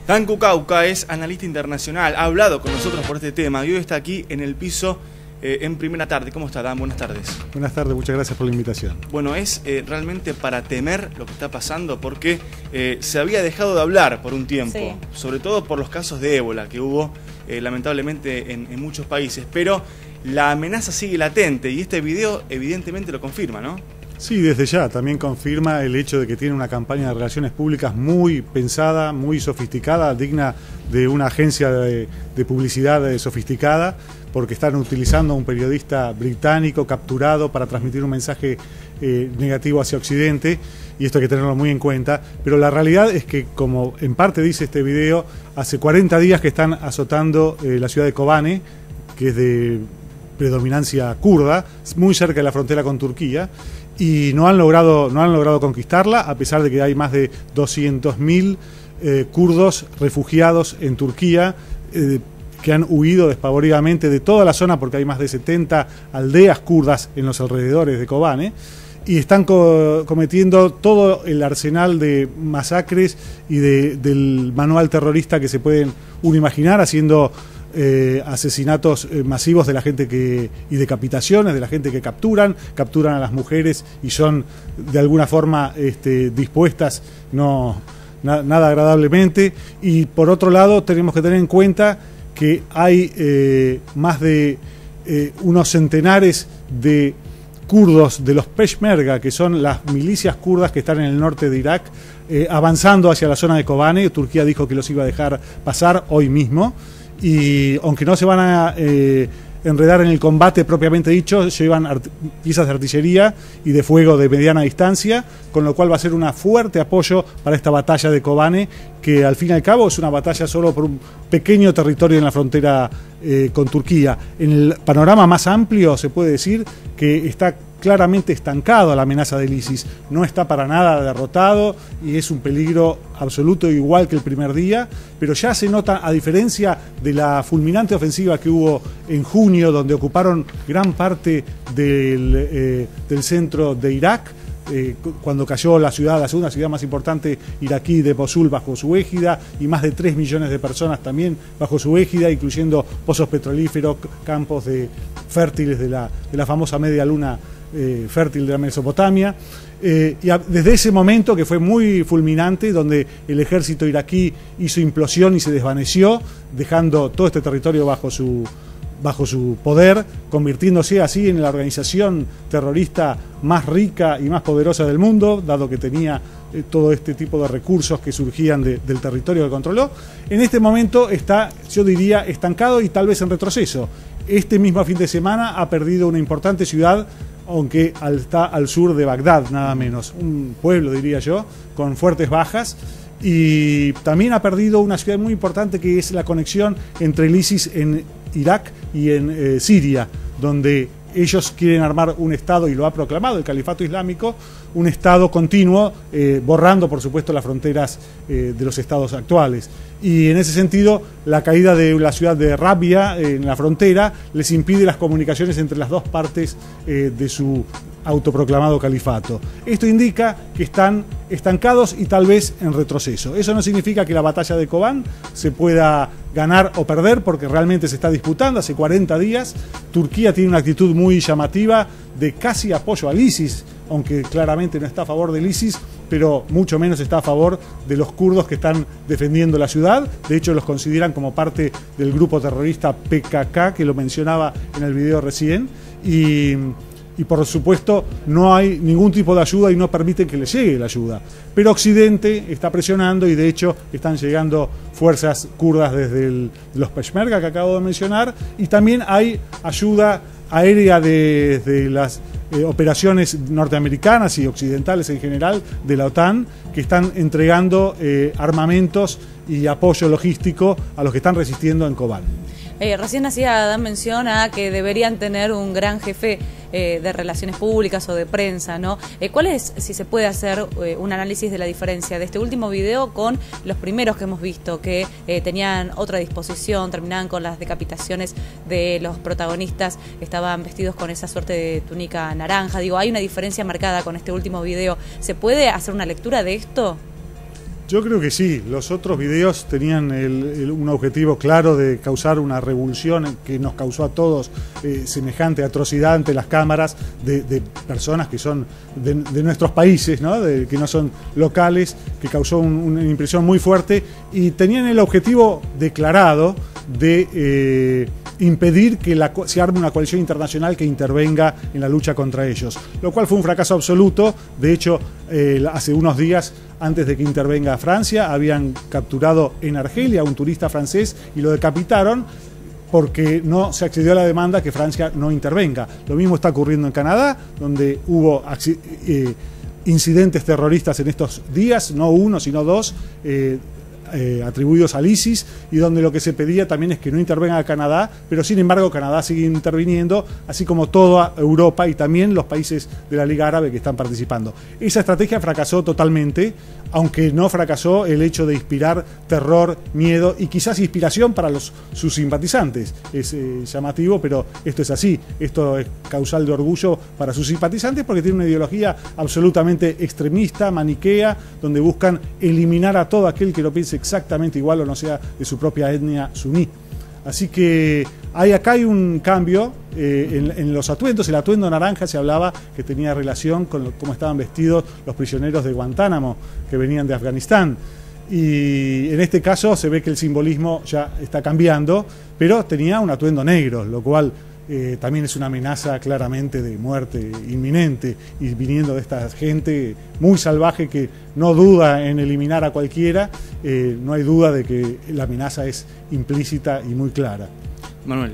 Tanku Cauca es analista internacional, ha hablado con nosotros por este tema y hoy está aquí en el piso en Primera Tarde. ¿Cómo está, Dan? Buenas tardes. Buenas tardes, muchas gracias por la invitación. Bueno, es realmente para temer lo que está pasando porque se había dejado de hablar por un tiempo, sí, sobre todo por los casos de ébola que hubo lamentablemente en muchos países, pero la amenaza sigue latente y este video evidentemente lo confirma, ¿no? Sí, desde ya también confirma el hecho de que tiene una campaña de relaciones públicas muy pensada, muy sofisticada, digna de una agencia de publicidad sofisticada, porque están utilizando a un periodista británico capturado para transmitir un mensaje negativo hacia Occidente, y esto hay que tenerlo muy en cuenta. Pero la realidad es que, como en parte dice este video, hace 40 días que están azotando la ciudad de Kobane, que es de predominancia kurda, muy cerca de la frontera con Turquía, y no han logrado conquistarla, a pesar de que hay más de 200.000 kurdos refugiados en Turquía, que han huido despavoridamente de toda la zona, porque hay más de 70 aldeas kurdas en los alrededores de Kobane, y están cometiendo todo el arsenal de masacres y del manual terrorista que se pueden uno imaginar, haciendo asesinatos masivos de la gente y decapitaciones de la gente que capturan a las mujeres y son de alguna forma dispuestas nada agradablemente. Y por otro lado tenemos que tener en cuenta que hay más de unos centenares de kurdos de los Peshmerga, que son las milicias kurdas que están en el norte de Irak, avanzando hacia la zona de Kobane. Turquía dijo que los iba a dejar pasar hoy mismo, y aunque no se van a enredar en el combate propiamente dicho, llevan piezas de artillería y de fuego de mediana distancia, con lo cual va a ser un fuerte apoyo para esta batalla de Kobane, que al fin y al cabo es una batalla solo por un pequeño territorio en la frontera con Turquía. En el panorama más amplio se puede decir que está claramente estancado la amenaza del ISIS, no está para nada derrotado y es un peligro absoluto, igual que el primer día, pero ya se nota, a diferencia de la fulminante ofensiva que hubo en junio, donde ocuparon gran parte del centro de Irak, cuando cayó la segunda ciudad más importante iraquí de Mosul bajo su égida, y más de 3 millones de personas también bajo su égida, incluyendo pozos petrolíferos, campos fértiles de la famosa media luna fértil de la Mesopotamia, y desde ese momento, que fue muy fulminante, donde el ejército iraquí hizo implosión y se desvaneció, dejando todo este territorio bajo su poder, convirtiéndose así en la organización terrorista más rica y más poderosa del mundo, dado que tenía todo este tipo de recursos que surgían del territorio que controló. En este momento está, yo diría, estancado y tal vez en retroceso. Este mismo fin de semana ha perdido una importante ciudad, aunque está al sur de Bagdad, nada menos, un pueblo, diría yo, con fuertes bajas. Y también ha perdido una ciudad muy importante, que es la conexión entre el ISIS en Irak y en Siria, donde ellos quieren armar un Estado, y lo ha proclamado el Califato Islámico, un Estado continuo, borrando por supuesto las fronteras de los estados actuales. Y en ese sentido, la caída de la ciudad de Rabia en la frontera les impide las comunicaciones entre las dos partes de su autoproclamado califato. Esto indica que están estancados y tal vez en retroceso. Eso no significa que la batalla de Kobane se pueda ganar o perder, porque realmente se está disputando hace 40 días. Turquía tiene una actitud muy llamativa de casi apoyo al ISIS, aunque claramente no está a favor del ISIS, pero mucho menos está a favor de los kurdos que están defendiendo la ciudad. De hecho, los consideran como parte del grupo terrorista PKK, que lo mencionaba en el video recién, y por supuesto no hay ningún tipo de ayuda y no permiten que les llegue la ayuda. Pero Occidente está presionando, y de hecho están llegando fuerzas kurdas desde los Peshmerga que acabo de mencionar, y también hay ayuda aérea de las operaciones norteamericanas y occidentales en general de la OTAN, que están entregando armamentos y apoyo logístico a los que están resistiendo en Kobane. Recién hacía Dan mención a que deberían tener un gran jefe de relaciones públicas o de prensa, ¿no? ¿Cuál es, si se puede hacer un análisis de la diferencia de este último video con los primeros que hemos visto, que tenían otra disposición, terminaban con las decapitaciones de los protagonistas, estaban vestidos con esa suerte de túnica naranja? Digo, hay una diferencia marcada con este último video. ¿Se puede hacer una lectura de esto? Yo creo que sí, los otros videos tenían un objetivo claro de causar una revolución que nos causó a todos semejante atrocidad ante las cámaras de personas que son de nuestros países, ¿no? Que no son locales, que causó una impresión muy fuerte y tenían el objetivo declarado de impedir que se arme una coalición internacional que intervenga en la lucha contra ellos, lo cual fue un fracaso absoluto. De hecho, hace unos días, antes de que intervenga Francia, habían capturado en Argelia a un turista francés y lo decapitaron porque no se accedió a la demanda que Francia no intervenga. Lo mismo está ocurriendo en Canadá, donde hubo incidentes terroristas en estos días, no uno, sino dos, atribuidos al ISIS, y donde lo que se pedía también es que no intervenga Canadá, pero sin embargo Canadá sigue interviniendo, así como toda Europa y también los países de la Liga Árabe que están participando. Esa estrategia fracasó totalmente, aunque no fracasó el hecho de inspirar terror, miedo y quizás inspiración para sus simpatizantes. Es llamativo, pero esto es así. Esto es causal de orgullo para sus simpatizantes porque tiene una ideología absolutamente extremista, maniquea, donde buscan eliminar a todo aquel que lo piense exactamente igual o no sea de su propia etnia suní. Así que acá hay un cambio en los atuendos. El atuendo naranja se hablaba que tenía relación con cómo estaban vestidos los prisioneros de Guantánamo que venían de Afganistán. Y en este caso se ve que el simbolismo ya está cambiando, pero tenía un atuendo negro, lo cual también es una amenaza claramente de muerte inminente, y viniendo de esta gente muy salvaje que no duda en eliminar a cualquiera, no hay duda de que la amenaza es implícita y muy clara. Manuel.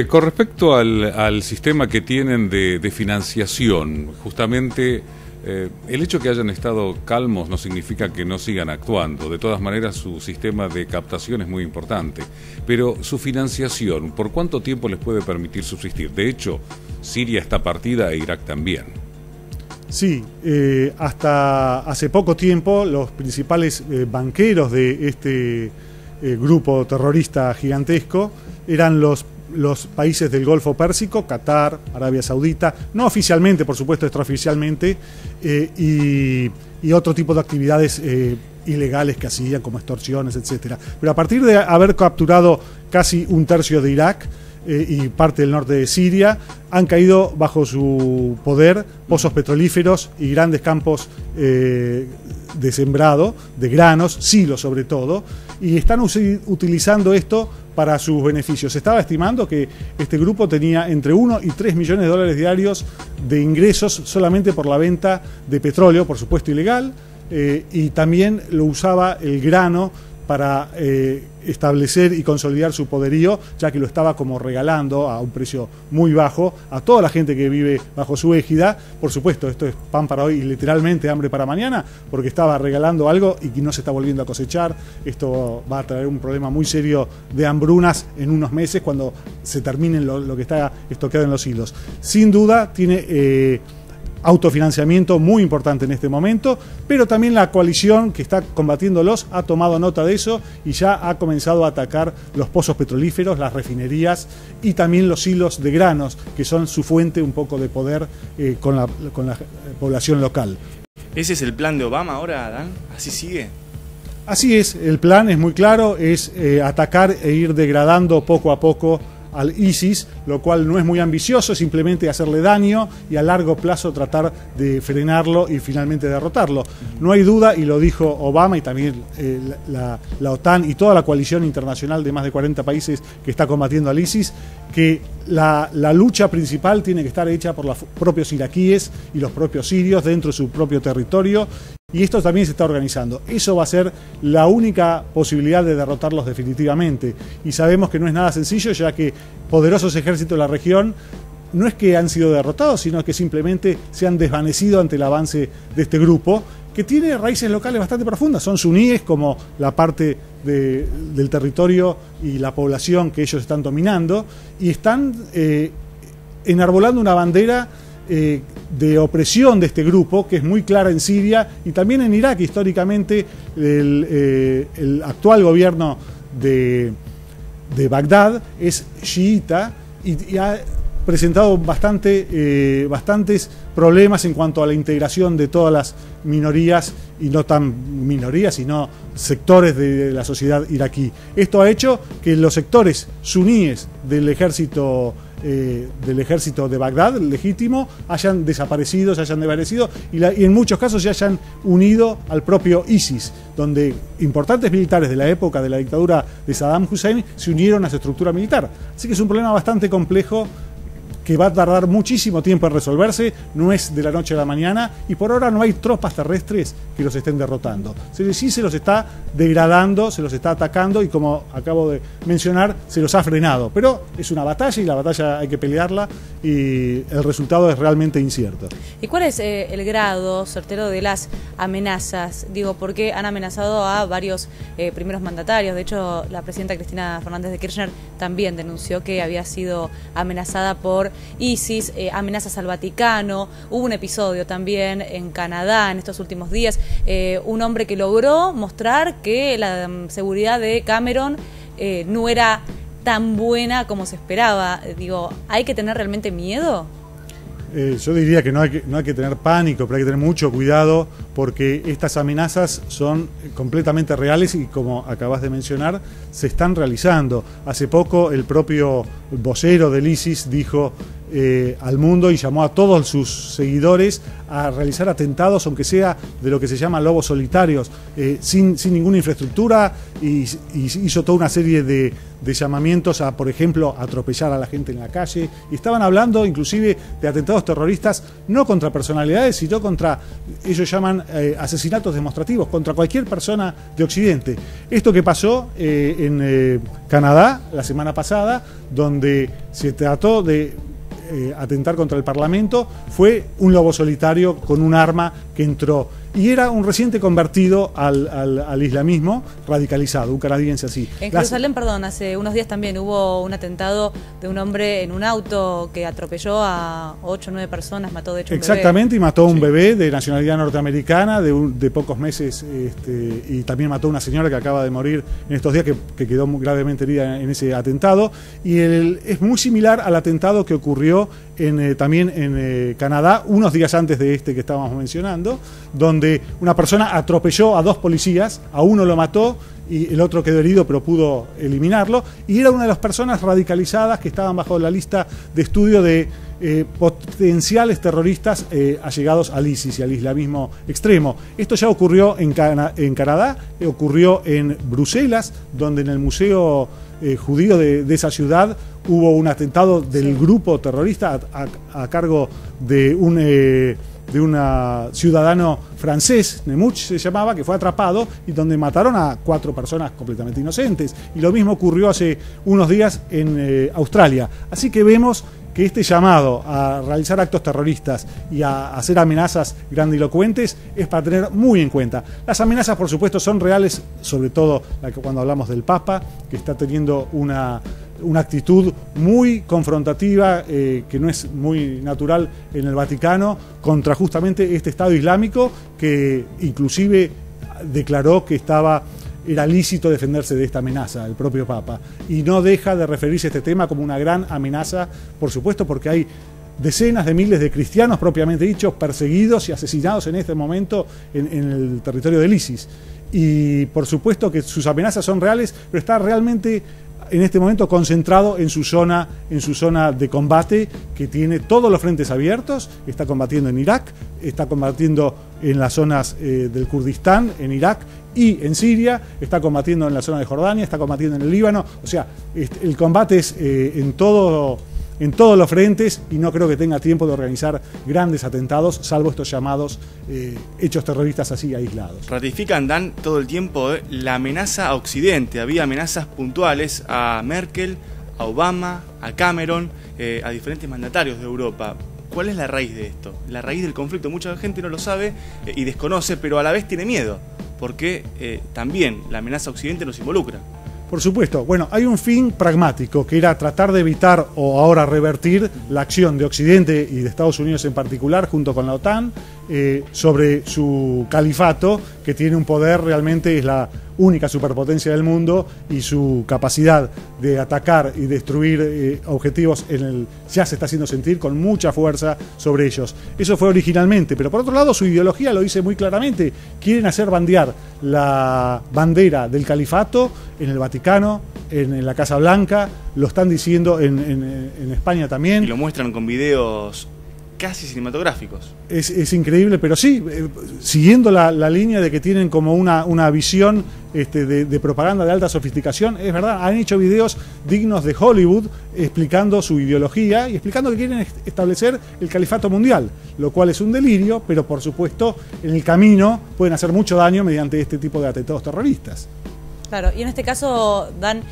Con respecto al sistema que tienen de financiación, justamente el hecho que hayan estado calmos no significa que no sigan actuando. De todas maneras, su sistema de captación es muy importante. Pero su financiación, ¿por cuánto tiempo les puede permitir subsistir? De hecho, Siria está partida e Irak también. Sí, hasta hace poco tiempo los principales banqueros de este grupo terrorista gigantesco eran los países del Golfo Pérsico, Qatar, Arabia Saudita, no oficialmente, por supuesto, extraoficialmente, y otro tipo de actividades ilegales que hacían, como extorsiones, etcétera. Pero a partir de haber capturado casi un tercio de Irak y parte del norte de Siria, han caído bajo su poder pozos petrolíferos y grandes campos de sembrado, de granos, silos sobre todo, y están utilizando esto para sus beneficios. Se estaba estimando que este grupo tenía entre 1 y 3 millones de dólares diarios de ingresos solamente por la venta de petróleo, por supuesto ilegal, y también lo usaba el grano para establecer y consolidar su poderío, ya que lo estaba como regalando a un precio muy bajo a toda la gente que vive bajo su égida. Por supuesto, esto es pan para hoy y literalmente hambre para mañana, porque estaba regalando algo y no se está volviendo a cosechar. Esto va a traer un problema muy serio de hambrunas en unos meses cuando se terminen lo que está estoqueado en los hilos. Sin duda tiene autofinanciamiento muy importante en este momento, pero también la coalición que está combatiéndolos ha tomado nota de eso y ya ha comenzado a atacar los pozos petrolíferos, las refinerías y también los hilos de granos, que son su fuente un poco de poder con la población local. ¿Ese es el plan de Obama ahora, Adán? ¿Así sigue? Así es, el plan es muy claro, es atacar e ir degradando poco a poco al ISIS, lo cual no es muy ambicioso, simplemente hacerle daño y a largo plazo tratar de frenarlo y finalmente derrotarlo. No hay duda, y lo dijo Obama y también la OTAN y toda la coalición internacional de más de 40 países que está combatiendo al ISIS, que la lucha principal tiene que estar hecha por los propios iraquíes y los propios sirios dentro de su propio territorio. Y esto también se está organizando. Eso va a ser la única posibilidad de derrotarlos definitivamente. Y sabemos que no es nada sencillo, ya que poderosos ejércitos de la región no es que han sido derrotados, sino que simplemente se han desvanecido ante el avance de este grupo, que tiene raíces locales bastante profundas. Son suníes, como la parte del territorio y la población que ellos están dominando, y están enarbolando una bandera de opresión de este grupo, que es muy clara en Siria y también en Irak. Históricamente el actual gobierno de Bagdad es chiita y ha presentado bastantes problemas en cuanto a la integración de todas las minorías, y no tan minorías, sino sectores de la sociedad iraquí. Esto ha hecho que los sectores suníes del ejército de Bagdad, legítimo, hayan desaparecido, y en muchos casos se hayan unido al propio ISIS, donde importantes militares de la época de la dictadura de Saddam Hussein se unieron a su estructura militar. Así que es un problema bastante complejo que va a tardar muchísimo tiempo en resolverse, no es de la noche a la mañana, y por ahora no hay tropas terrestres que los estén derrotando. Sí se los está degradando, se los está atacando, y como acabo de mencionar, se los ha frenado. Pero es una batalla, y la batalla hay que pelearla, y el resultado es realmente incierto. ¿Y cuál es el grado certero de las amenazas? Digo, porque han amenazado a varios primeros mandatarios. De hecho, la presidenta Cristina Fernández de Kirchner también denunció que había sido amenazada por ISIS, amenazas al Vaticano. Hubo un episodio también en Canadá en estos últimos días, un hombre que logró mostrar que la seguridad de Cameron no era tan buena como se esperaba. Digo, ¿hay que tener realmente miedo? Yo diría que no hay que tener pánico, pero hay que tener mucho cuidado, porque estas amenazas son completamente reales y, como acabas de mencionar, se están realizando. Hace poco el propio vocero del ISIS dijo al mundo y llamó a todos sus seguidores a realizar atentados, aunque sea de lo que se llama lobos solitarios, sin ninguna infraestructura, y hizo toda una serie de llamamientos a, por ejemplo, atropellar a la gente en la calle, y estaban hablando inclusive de atentados terroristas, no contra personalidades, sino contra, ellos llaman asesinatos demostrativos, contra cualquier persona de Occidente. Esto que pasó en Canadá la semana pasada, donde se trató de atentar contra el Parlamento, fue un lobo solitario con un arma que entró, y era un reciente convertido al islamismo radicalizado, un canadiense así. En Jerusalén, perdón, hace unos días también hubo un atentado de un hombre en un auto que atropelló a 8 o 9 personas, mató de hecho un bebé. Exactamente, y mató a un bebé de nacionalidad norteamericana de pocos meses, y también mató a una señora que acaba de morir en estos días, que quedó gravemente herida en ese atentado. Y es muy similar al atentado que ocurrió también en Canadá, unos días antes de este que estábamos mencionando, donde una persona atropelló a 2 policías, a uno lo mató y el otro quedó herido, pero pudo eliminarlo, y era una de las personas radicalizadas que estaban bajo la lista de estudio de potenciales terroristas allegados al ISIS y al islamismo extremo. Esto ya ocurrió en Canadá, ocurrió en Bruselas, donde en el Museo Judío de esa ciudad hubo un atentado del grupo terrorista a cargo de un ciudadano francés, Nemuch se llamaba, que fue atrapado, y donde mataron a 4 personas completamente inocentes. Y lo mismo ocurrió hace unos días en Australia. Así que vemos que este llamado a realizar actos terroristas y a hacer amenazas grandilocuentes es para tener muy en cuenta. Las amenazas, por supuesto, son reales, sobre todo cuando hablamos del Papa, que está teniendo una actitud muy confrontativa, que no es muy natural en el Vaticano, contra justamente este Estado Islámico, que inclusive declaró que era lícito defenderse de esta amenaza, el propio Papa, y no deja de referirse a este tema como una gran amenaza, por supuesto, porque hay decenas de miles de cristianos, propiamente dichos, perseguidos y asesinados en este momento en el territorio del ISIS. Y por supuesto que sus amenazas son reales, pero está realmente en este momento concentrado en su zona de combate, que tiene todos los frentes abiertos. Está combatiendo en Irak, está combatiendo en las zonas del Kurdistán, en Irak y en Siria, está combatiendo en la zona de Jordania, está combatiendo en el Líbano. O sea, el combate es en todos los frentes, y no creo que tenga tiempo de organizar grandes atentados, salvo estos llamados hechos terroristas así aislados. Ratifican, Dan, todo el tiempo la amenaza a Occidente. Había amenazas puntuales a Merkel, a Obama, a Cameron, a diferentes mandatarios de Europa. ¿Cuál es la raíz de esto? La raíz del conflicto. Mucha gente no lo sabe y desconoce, pero a la vez tiene miedo, porque también la amenaza a Occidente nos involucra. Por supuesto. Bueno, hay un fin pragmático, que era tratar de evitar o ahora revertir la acción de Occidente y de Estados Unidos en particular, junto con la OTAN, sobre su califato, que tiene un poder realmente, es única superpotencia del mundo y su capacidad de atacar y destruir objetivos ya se está haciendo sentir con mucha fuerza sobre ellos. Eso fue originalmente, pero por otro lado su ideología lo dice muy claramente. Quieren hacer bandear la bandera del califato en el Vaticano, en la Casa Blanca, lo están diciendo en España también. Y lo muestran con videos casi cinematográficos. Es increíble, pero sí, siguiendo la línea de que tienen como una visión de propaganda de alta sofisticación, es verdad, han hecho videos dignos de Hollywood explicando su ideología y explicando que quieren establecer el califato mundial, lo cual es un delirio, pero por supuesto en el camino pueden hacer mucho daño mediante este tipo de atentados terroristas. Claro, y en este caso, Dan,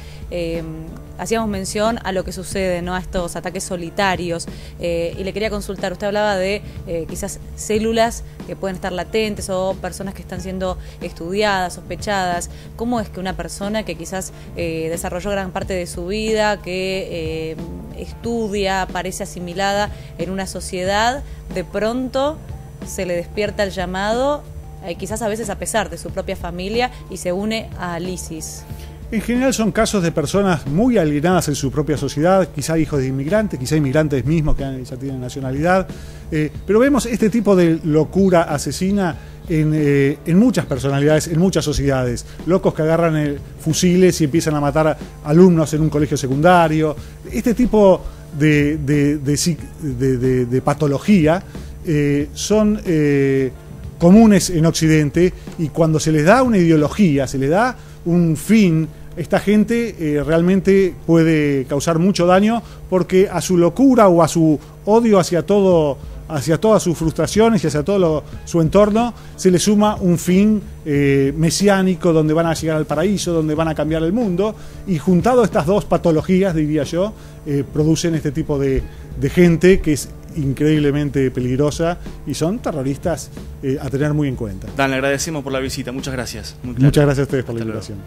hacíamos mención a lo que sucede, ¿no?, a estos ataques solitarios, y le quería consultar, usted hablaba de quizás células que pueden estar latentes o personas que están siendo estudiadas, sospechadas. ¿Cómo es que una persona que quizás desarrolló gran parte de su vida, que estudia, parece asimilada en una sociedad, de pronto se le despierta el llamado, quizás a veces a pesar de su propia familia, y se une al ISIS? En general son casos de personas muy alienadas en su propia sociedad, quizá hijos de inmigrantes, quizá inmigrantes mismos que ya tienen nacionalidad, pero vemos este tipo de locura asesina en muchas personalidades, en muchas sociedades. Locos que agarran fusiles y empiezan a matar a alumnos en un colegio secundario. Este tipo de patología son comunes en Occidente, y cuando se les da una ideología, se les da un fin, esta gente realmente puede causar mucho daño, porque a su locura o a su odio hacia todas sus frustraciones y hacia todo su entorno se le suma un fin mesiánico, donde van a llegar al paraíso, donde van a cambiar el mundo, y juntado estas dos patologías, diría yo, producen este tipo de gente que es increíblemente peligrosa y son terroristas a tener muy en cuenta. Dan, le agradecemos por la visita, muchas gracias. Muchas gracias a ustedes por la invitación.